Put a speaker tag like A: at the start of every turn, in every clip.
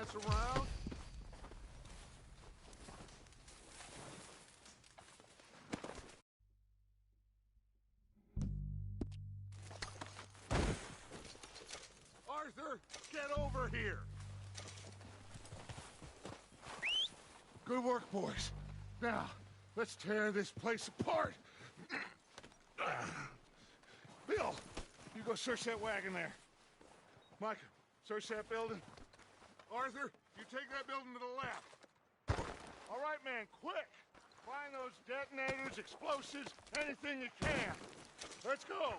A: mess around? Arthur, get over here! Good work, boys. Now, let's tear this place apart. Bill, you go search that wagon there. Micah, search that building. Arthur, you take that building to the left. All right, man, quick! Find those detonators, explosives, anything you can. Let's go!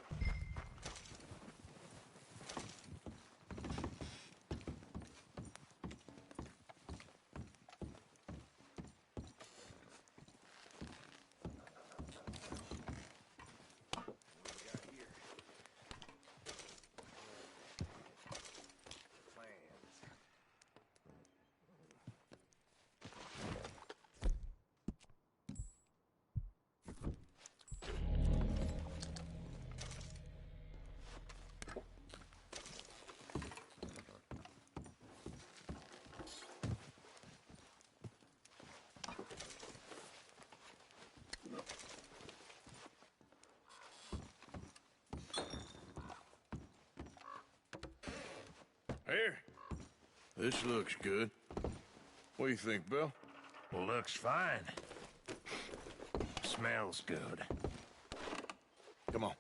B: Here. This looks good. What do you think, Bill?
C: Well, looks fine. Smells good.
B: Come on.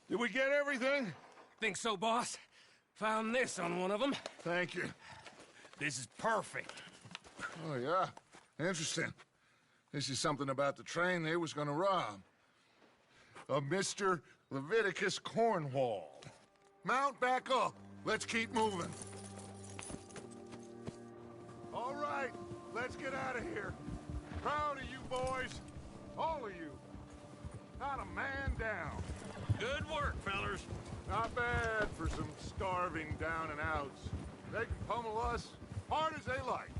A: Did we get everything?
D: Think so, boss. Found this on one of them.
A: Thank you.
D: This is perfect.
A: Oh, yeah? Interesting. This is something about the train they was gonna rob. Of Mr. Leviticus Cornwall. Mount back up. Let's keep moving. All right, let's get out of here. Proud of you boys. All of you. Not a man down.
C: Good work, fellers.
A: Not bad for some starving down and outs. They can pummel us hard as they like.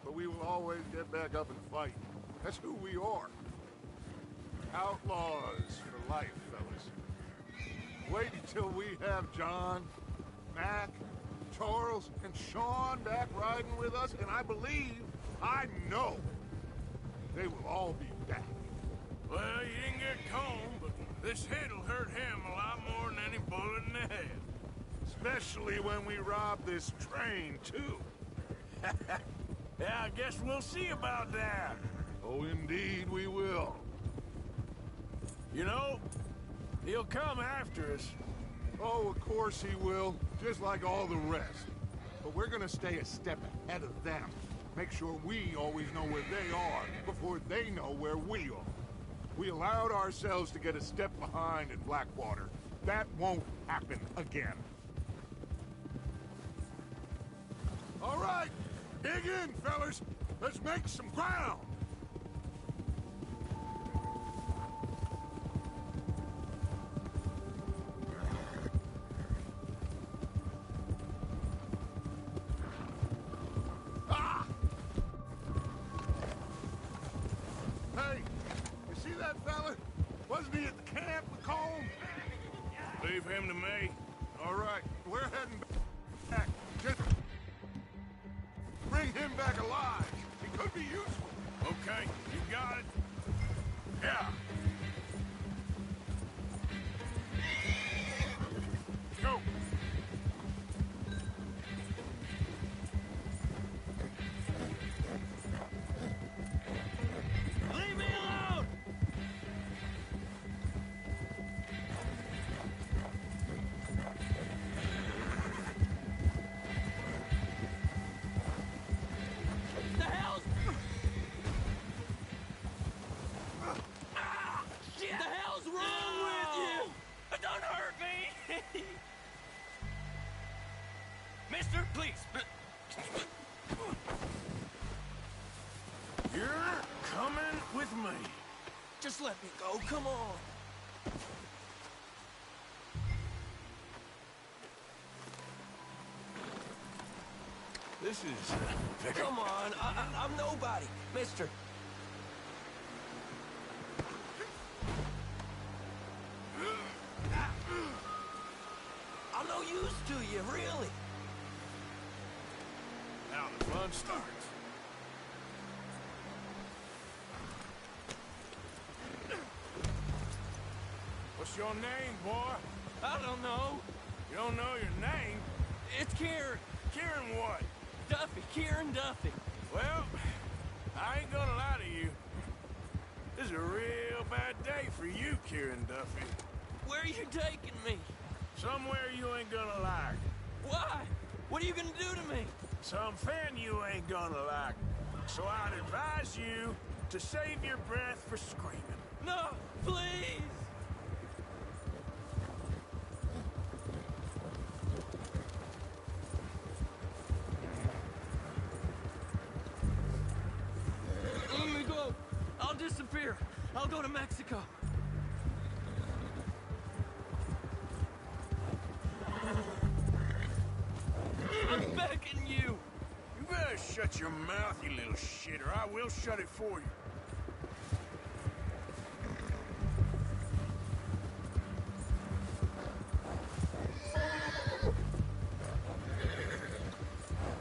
A: But we will always get back up and fight. That's who we are. Outlaws for life, fellas. Wait until we have John, Mac, Charles, and Sean back riding with us, and I know, they will all be back.
C: Well, you didn't get Colm, but this hit'll hurt him a lot more than any bullet in the head.
A: Especially when we rob this train, too.
C: Yeah, I guess we'll see about that.
A: Oh, indeed we will.
C: You know, he'll come after us.
A: Oh, of course he will, just like all the rest. But we're gonna stay a step ahead of them. Make sure we always know where they are before they know where we are. We allowed ourselves to get a step behind in Blackwater. That won't happen again. All right, dig in, fellas. Let's make some ground. Wasn't he at the camp with Colm?
C: Leave him to me.
A: All right, we're heading back. Just bring him back alive. He could be useful.
C: Okay, you got it.
A: Yeah. Go.
C: Leave me alone!
D: The hell's...
C: Shit!
D: The hell's wrong with you?
C: Don't hurt me! Mister, please. You're coming with me.
D: Just let me go, come on.
C: This is...
D: Come on, I'm nobody, mister. I'm no use to you, really.
C: fun starts. What's your name, boy?
D: I don't know.
C: You don't know your name?
D: It's Kieran.
C: Kieran what?
D: Duffy. Kieran Duffy.
C: Well, I ain't gonna lie to you. This is a real bad day for you, Kieran Duffy.
D: Where are you taking me?
C: Somewhere you ain't gonna like.
D: Why? What are you gonna do to me?
C: Something you ain't gonna like. So I'd advise you to save your breath for screaming.
D: No, please. Let me go. I'll disappear. I'll go to Mexico. I'm begging you.
C: You better shut your mouth, you little shit, or I will shut it for you.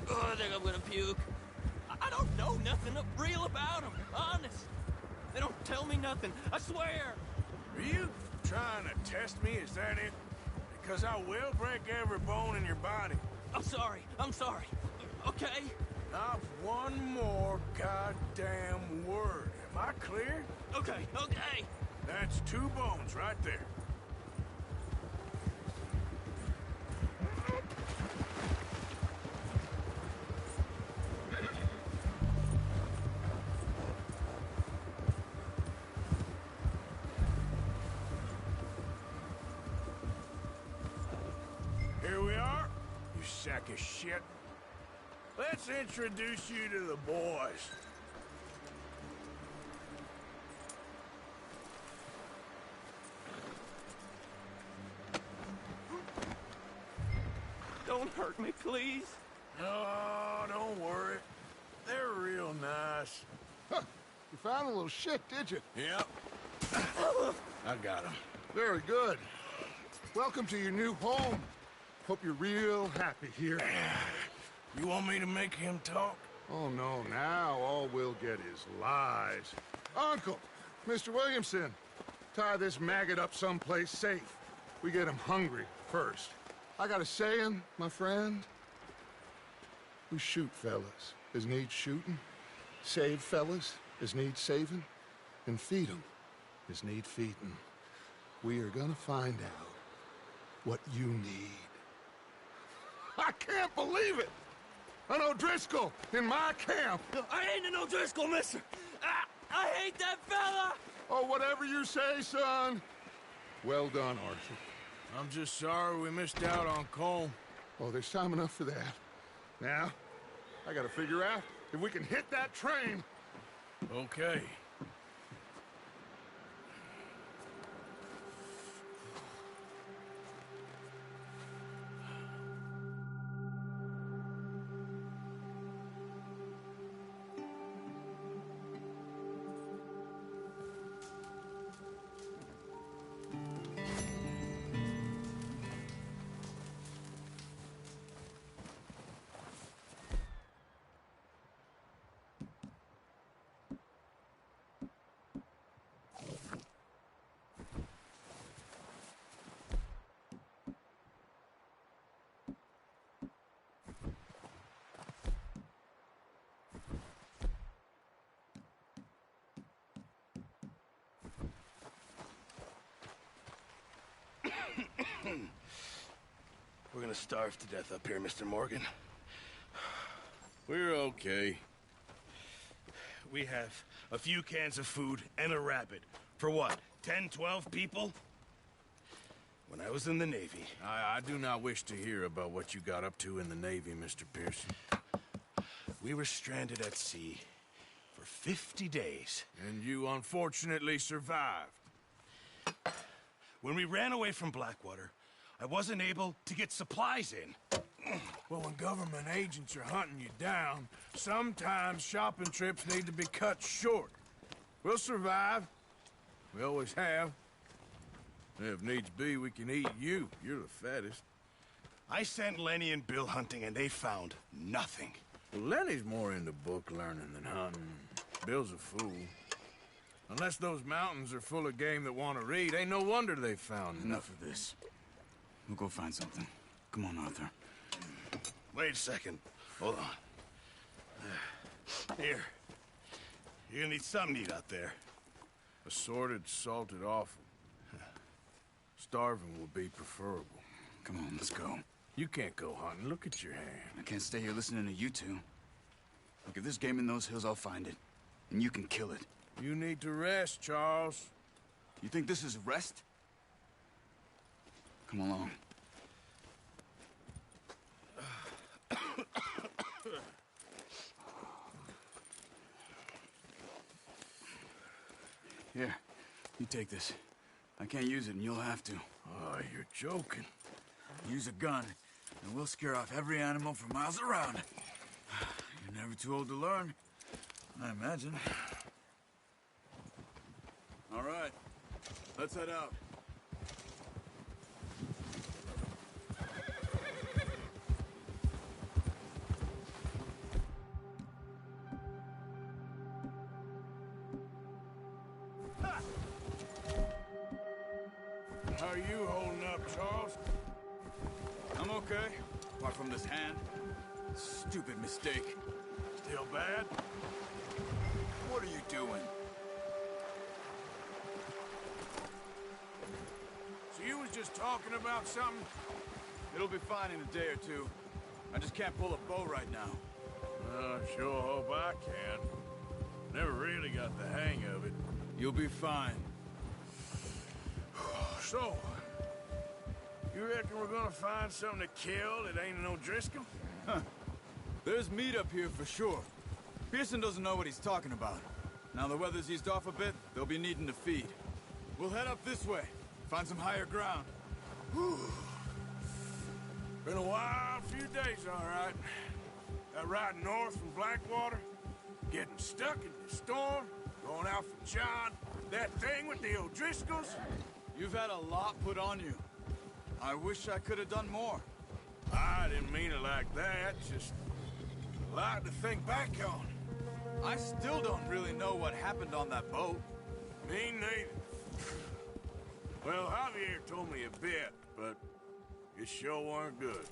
D: Oh, I think I'm gonna puke. I don't know nothing real about them. Honest. They don't tell me nothing. I swear.
C: Are you trying to test me? Is that it? Because I will break every bone in your body.
D: I'm sorry. I'm sorry. Okay?
C: Not one more goddamn word. Am I clear?
D: Okay. Okay.
C: That's 2 bones right there. Here we are, you sack of shit. Let's introduce you to the boys.
D: Don't hurt me, please.
C: No, don't worry. They're real nice.
A: Huh. You found a little shit, did you?
C: Yep. I got him.
A: Very good. Welcome to your new home. Hope you're real happy here.
C: You want me to make him talk?
A: Oh, no, now all we'll get is lies. Uncle, Mr. Williamson, tie this maggot up someplace safe. We get him hungry first. I got a saying, my friend. We shoot fellas as need shooting, save fellas as need saving, and feed 'em as need feeding. We are gonna find out what you need. I can't believe it! An O'Driscoll in my camp!
D: I ain't an O'Driscoll, mister. I hate that fella!
A: Oh, whatever you say, son. Well done, Arthur.
C: I'm just sorry we missed out on Colm.
A: Oh, there's time enough for that. Now, I gotta figure out if we can hit that train.
C: Okay.
E: We're gonna starve to death up here, Mr. Morgan.
B: We're okay.
E: We have a few cans of food and a rabbit. For what, 10, 12 people? When I was in the Navy...
C: I do not wish to hear about what you got up to in the Navy, Mr. Pearson.
E: We were stranded at sea for 50 days.
C: And you unfortunately survived.
E: When we ran away from Blackwater, I wasn't able to get supplies in.
C: Well, when government agents are hunting you down, sometimes shopping trips need to be cut short. We'll survive. We always have.
B: If needs be, we can eat you. You're the fattest.
E: I sent Lenny and Bill hunting, and they found nothing.
C: Well, Lenny's more into book learning than hunting. Bill's a fool. Unless those mountains are full of game that want to read, ain't no wonder they found
F: Enough of this. We'll go find something. Come on, Arthur.
E: Wait a second. Hold on. Here. You're gonna need something to eat out there.
C: Assorted, salted offal. Starving will be preferable.
F: Come on, let's go.
C: You can't go hunting. Look at your hand.
F: I can't stay here listening to you two. Look, if there's game in those hills, I'll find it. And you can kill it.
C: You need to rest, Charles.
F: You think this is rest? Come along. Here, you take this. I can't use it, and you'll have to.
C: Oh, you're joking.
F: Use a gun, and we'll scare off every animal for miles around. You're never too old to learn, I imagine. All right, let's head out.
C: How are you holding up, Charles?
F: I'm okay, apart from this hand. Stupid mistake.
C: Still bad?
F: What are you doing?
C: So you was just talking about something?
F: It'll be fine in a day or two. I just can't pull a bow right now.
C: I sure hope I can. Never really got the hang of it.
F: You'll be fine.
C: So, you reckon we're gonna find something to kill that ain't no Driscoll?
F: There's meat up here for sure. Pearson doesn't know what he's talking about. Now the weather's eased off a bit, they'll be needing to feed. We'll head up this way, find some higher ground.
C: Been a wild few days, all right. That ride north from Blackwater, getting stuck in the storm, going out from John, that thing with the O'Driscolls.
F: You've had a lot put on you. I wish I could have done more.
C: I didn't mean it like that, just a lot to think back on.
F: I still don't really know what happened on that boat.
C: Me neither. Well, Javier told me a bit, but it sure weren't good.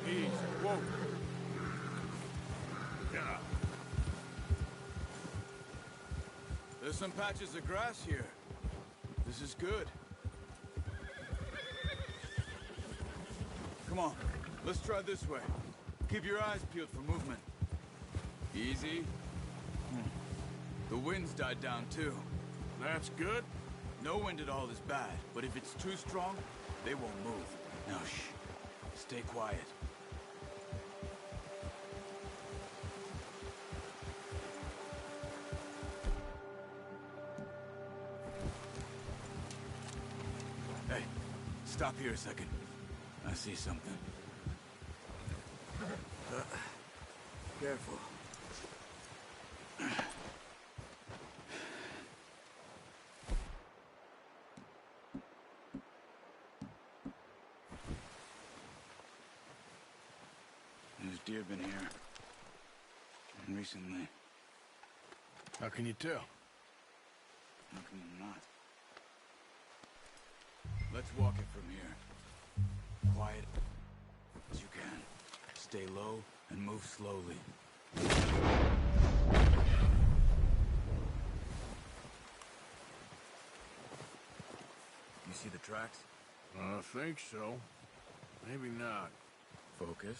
C: Easy, whoa. Yeah.
F: There's some patches of grass here. This is good. Come on, let's try this way. Keep your eyes peeled for movement. Easy. The wind's died down too.
C: That's good.
F: No wind at all is bad, but if it's too strong, they won't move. Now shh. Stay quiet. Hey, stop here a second. I see something. Careful. There's deer been here. Recently.
C: How can you tell?
F: How can you not? Let's walk it from here. Quiet as you can. Stay low and move slowly. You see the tracks?
B: I think so. Maybe not.
F: Focus.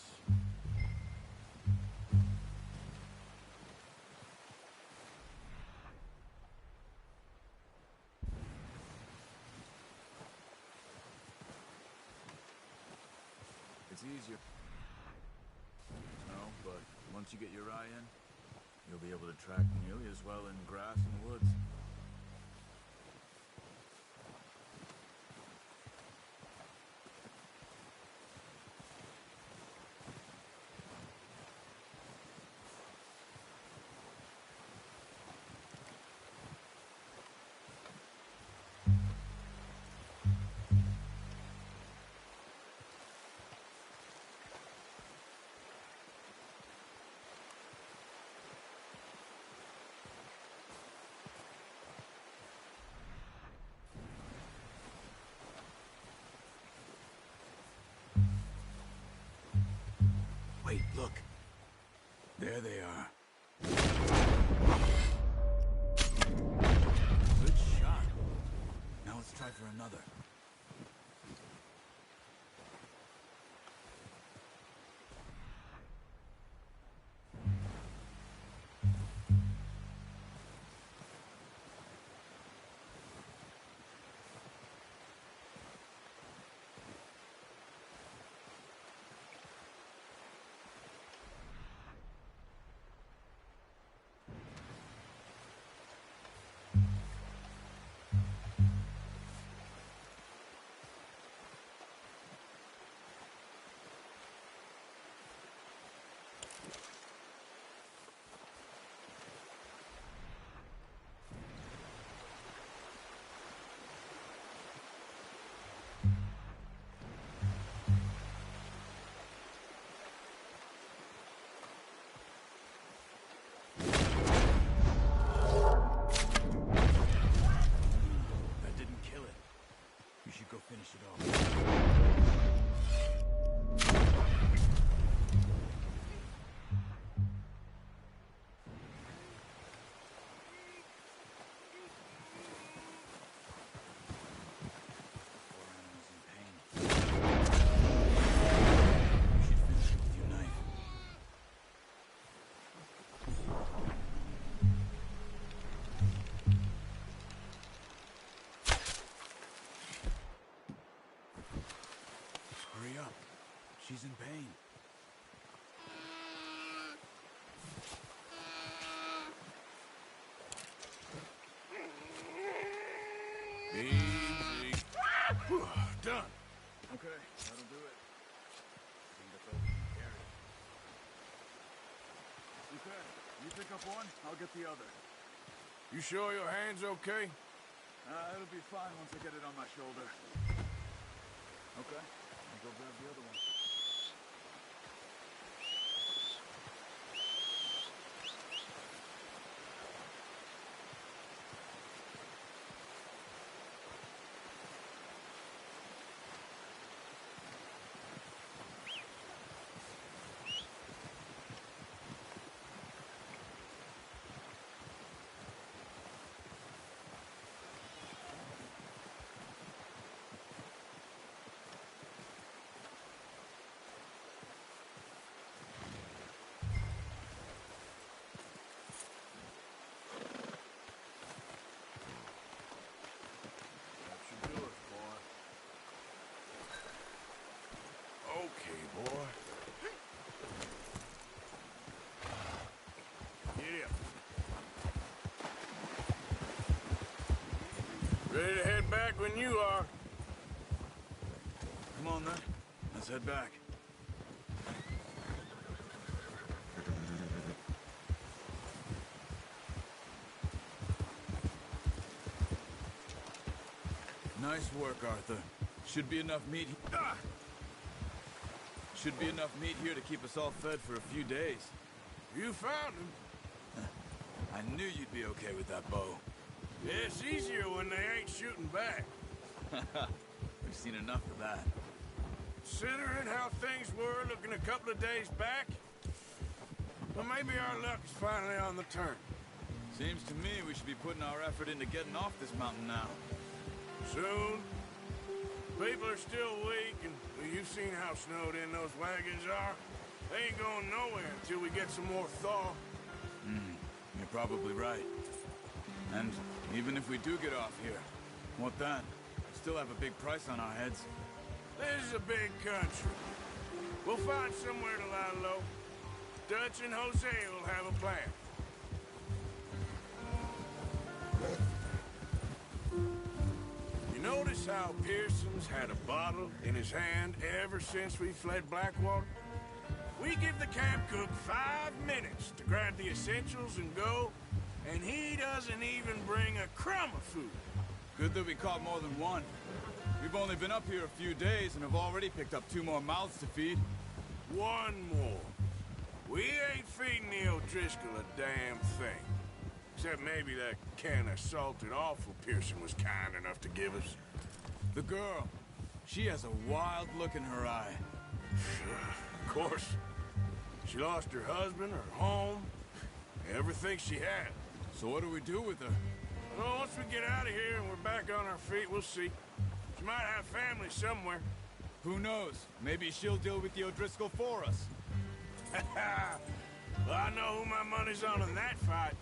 F: It's easier. No, but once you get your eye in, you'll be able to track nearly as well in grass and woods. Wait, look. There they are. Good shot. Now let's try for another. Finish it off. She's in pain.
B: Easy. Done.
F: Okay, that'll do it. That's all we can carry. Okay, you pick up one, I'll get the other.
B: You sure your hand's okay?
F: It'll be fine once I get it on my shoulder. Okay, I'll go grab the other one.
B: Okay, boy. Get up. Ready to head back when you are.
F: Come on, then. Let's head back. Nice work, Arthur. Should be enough meat. Should be enough meat here to keep us all fed for a few days.
C: You found him.
F: I knew you'd be okay with that bow.
C: Yeah, it's easier when they ain't shooting back.
F: We've seen enough of that.
C: Considering how things were looking a couple of days back, well, maybe our luck is finally on the turn.
F: Seems to me we should be putting our effort into getting off this mountain now.
C: Soon, People are still weak, and well, you've seen how snowed in those wagons are. They ain't going nowhere until we get some more thaw.
F: You're probably right. And even if we do get off here, what then? We still have a big price on our heads.
C: This is a big country. We'll find somewhere to lie low. Dutch and Hosea will have a plan. You notice how Pearson's had a bottle in his hand ever since we fled Blackwater? We give the camp cook 5 minutes to grab the essentials and go, and he doesn't even bring a crumb of food.
F: Good that we caught more than one. We've only been up here a few days and have already picked up 2 more mouths to feed.
C: 1 more. We ain't feeding the O'Driscoll a damn thing. Except maybe that can of salted offal Pearson was kind enough to give us.
F: The girl, she has a wild look in her eye.
C: Of course. She lost her husband, her home, everything she had.
F: So what do we do with her?
C: Well, once we get out of here and we're back on our feet, we'll see. She might have family somewhere.
F: Who knows? Maybe she'll deal with the O'Driscoll for us.
C: Well, I know who my money's on in that fight.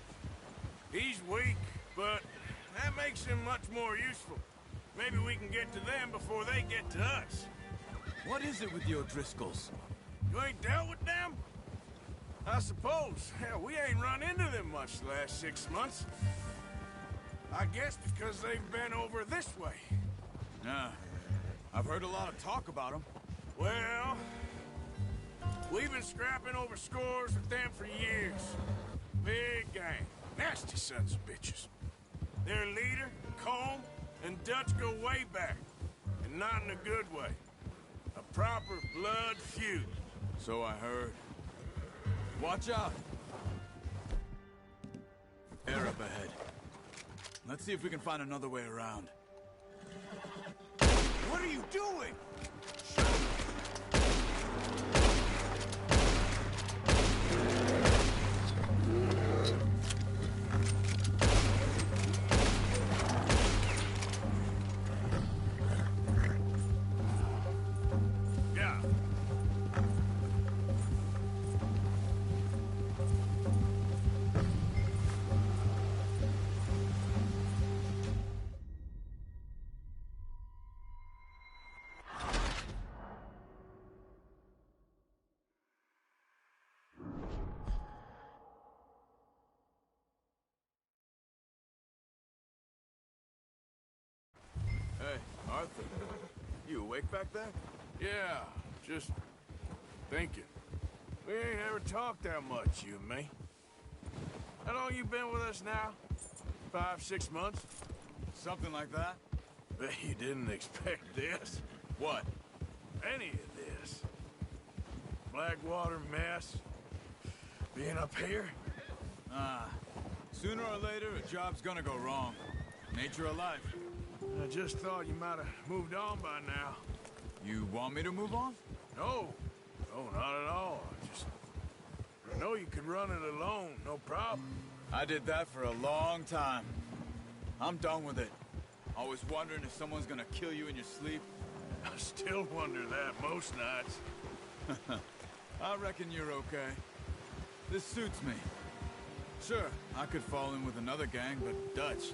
C: He's weak, but that makes him much more useful. Maybe we can get to them before they get to us.
F: What is it with the O'Driscolls?
C: You ain't dealt with them? I suppose. Hell, we ain't run into them much the last 6 months. I guess because they've been over this way.
F: Yeah, I've heard a lot of talk about them.
C: Well, we've been scrapping over scores with them for years. Big gang. Nasty sons of bitches. Their leader, Colm, and Dutch go way back. And not in a good way. A proper blood feud.
F: So I heard. Watch out! Air up ahead. Let's see if we can find another way around.
C: What are you doing? Yeah.
F: Hey, Arthur. You awake back there?
C: Yeah, just thinking. We ain't ever talked that much, you and me. How long you been with us now? 5, 6 months?
F: Something like that?
C: Bet you didn't expect this.
F: What?
C: Any of this. Blackwater mess. Being up here.
F: Sooner or later, a job's gonna go wrong. Nature of life.
C: I just thought you might have moved on by now.
F: You want me to move on?
C: No. No, not at all. I know you could run it alone, no problem.
F: I did that for a long time. I'm done with it. Always wondering if someone's gonna kill you in your sleep.
C: I still wonder that most nights.
F: I reckon you're okay. This suits me. Sure, I could fall in with another gang, but Dutch...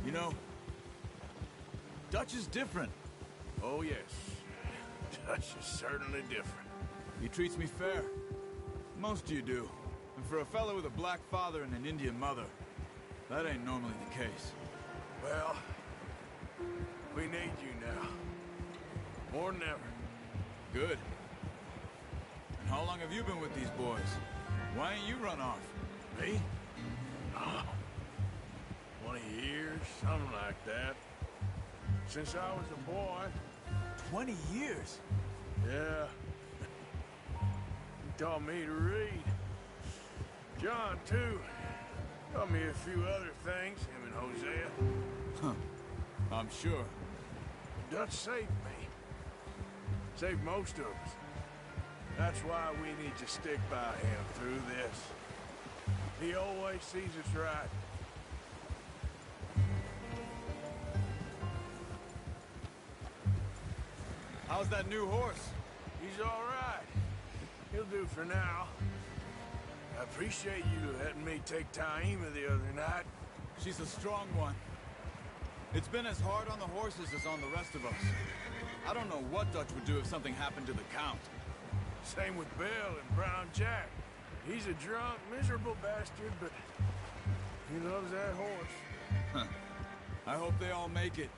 F: You know, Dutch is different.
C: Oh, yes. Dutch is certainly different.
F: He treats me fair. Most of you do. And for a fellow with a black father and an Indian mother, that ain't normally the case.
C: Well, we need you now. More than ever.
F: Good. And how long have you been with these boys? Why ain't you run off?
C: Me? Oh, 20 years, something like that. Since I was a boy.
F: 20 years?
C: Yeah. He taught me to read. John, too. Taught me a few other things, him and Hosea.
F: Huh. I'm sure.
C: Dutch saved me. Saved most of us. That's why we need to stick by him through this. He always sees us right.
F: How's that new horse?
C: He's all right. He'll do for now. I appreciate you letting me take Taima the other night.
F: She's a strong one. It's been as hard on the horses as on the rest of us. I don't know what Dutch would do if something happened to the Count.
C: Same with Bill and Brown Jack. He's a drunk, miserable bastard, but he loves that horse.
F: I hope they all make it.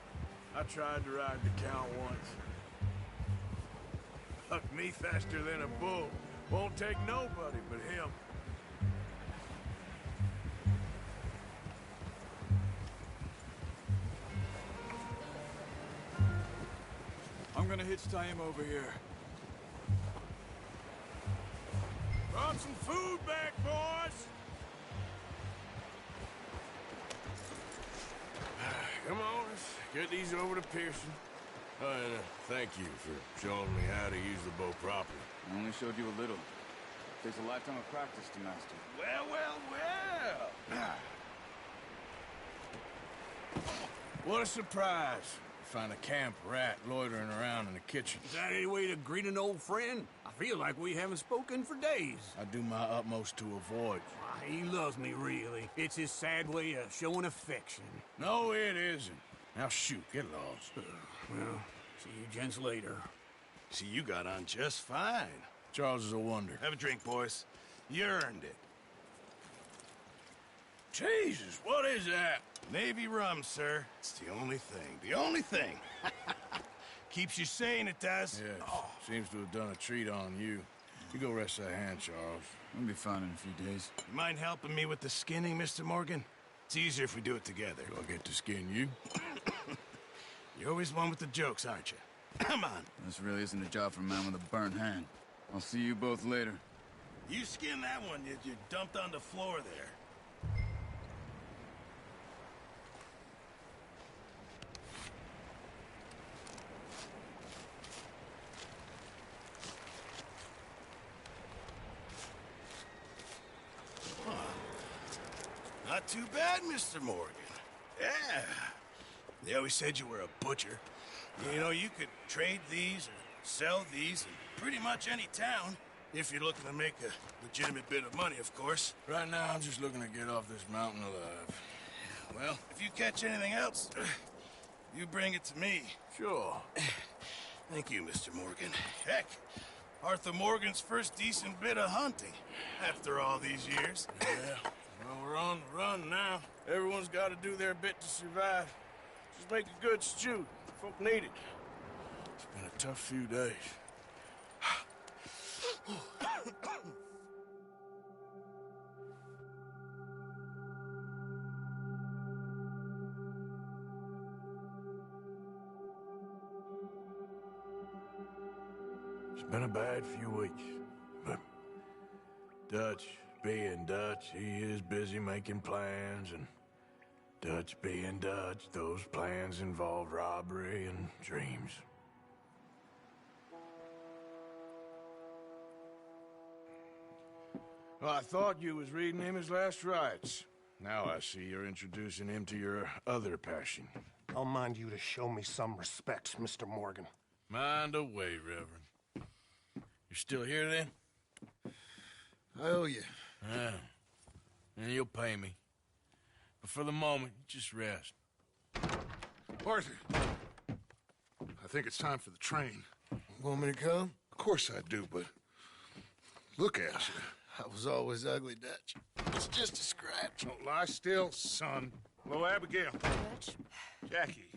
C: I tried to ride the Count once. Bucked me faster than a bull. Won't take nobody but him.
F: I'm gonna hitch Taima over here.
C: Brought some food back, boys! Come on, let's get these over to Pearson.
B: Oh, and thank you for showing me how to use the bow properly.
F: I only showed you a little. Takes a lifetime of practice to master.
C: Well. What a surprise.
B: Find a camp rat loitering around in the kitchen.
G: Is that any way to greet an old friend? I feel like we haven't spoken for days.
B: I do my utmost to avoid.
G: He loves me, really. It's his sad way of showing affection.
B: No, it isn't. Now shoot, get lost.
G: Well, see you gents later.
E: See, you got on just fine.
B: Charles is a wonder.
E: Have a drink, boys. You earned it.
B: Jesus, what is that?
E: Navy rum, sir. It's the only thing. The only thing. Keeps you sane, it does.
B: Yes, seems to have done a treat on you. You go rest that hand, Charles.
F: We'll be fine in a few days.
E: You mind helping me with the skinning, Mr. Morgan? It's easier if we do it together.
B: Do I get to skin you?
E: You're always one with the jokes, aren't you? Come on.
F: This really isn't a job for a man with a burnt hand. I'll see you both later.
E: You skin that one you dumped on the floor there. Not too bad, Mr. Morgan. Yeah. They always said you were a butcher. You know, you could trade these or sell these in pretty much any town, if you're looking to make a legitimate bit of money, of course.
B: Right now, I'm just looking to get off this mountain alive.
E: Well, if you catch anything else, you bring it to me.
B: Sure.
E: Thank you, Mr. Morgan. Heck, Arthur Morgan's first decent bit of hunting after all these years.
B: Yeah. Well, we're on the run now.
C: Everyone's got to do their bit to survive. Just make a good stew. Folk need it.
B: It's been a tough few days.
C: It's been a bad few weeks, but Dutch being Dutch, he is busy making plans, and Dutch being Dutch, those plans involve robbery and dreams. Well, I thought you was reading him his last rites. Now I see you're introducing him to your other passion.
H: I'll mind you to show me some respect, Mr. Morgan.
B: Mind away, Reverend. You're still here, then?
C: I owe you.
B: Yeah. And you'll pay me. But for the moment, just rest.
A: Arthur, I think it's time for the train.
C: Want me to come?
A: Of course I do, but look at you.
C: I was always ugly, Dutch. It's just a scratch.
A: Don't lie still, son. Hello, Abigail. Jackie,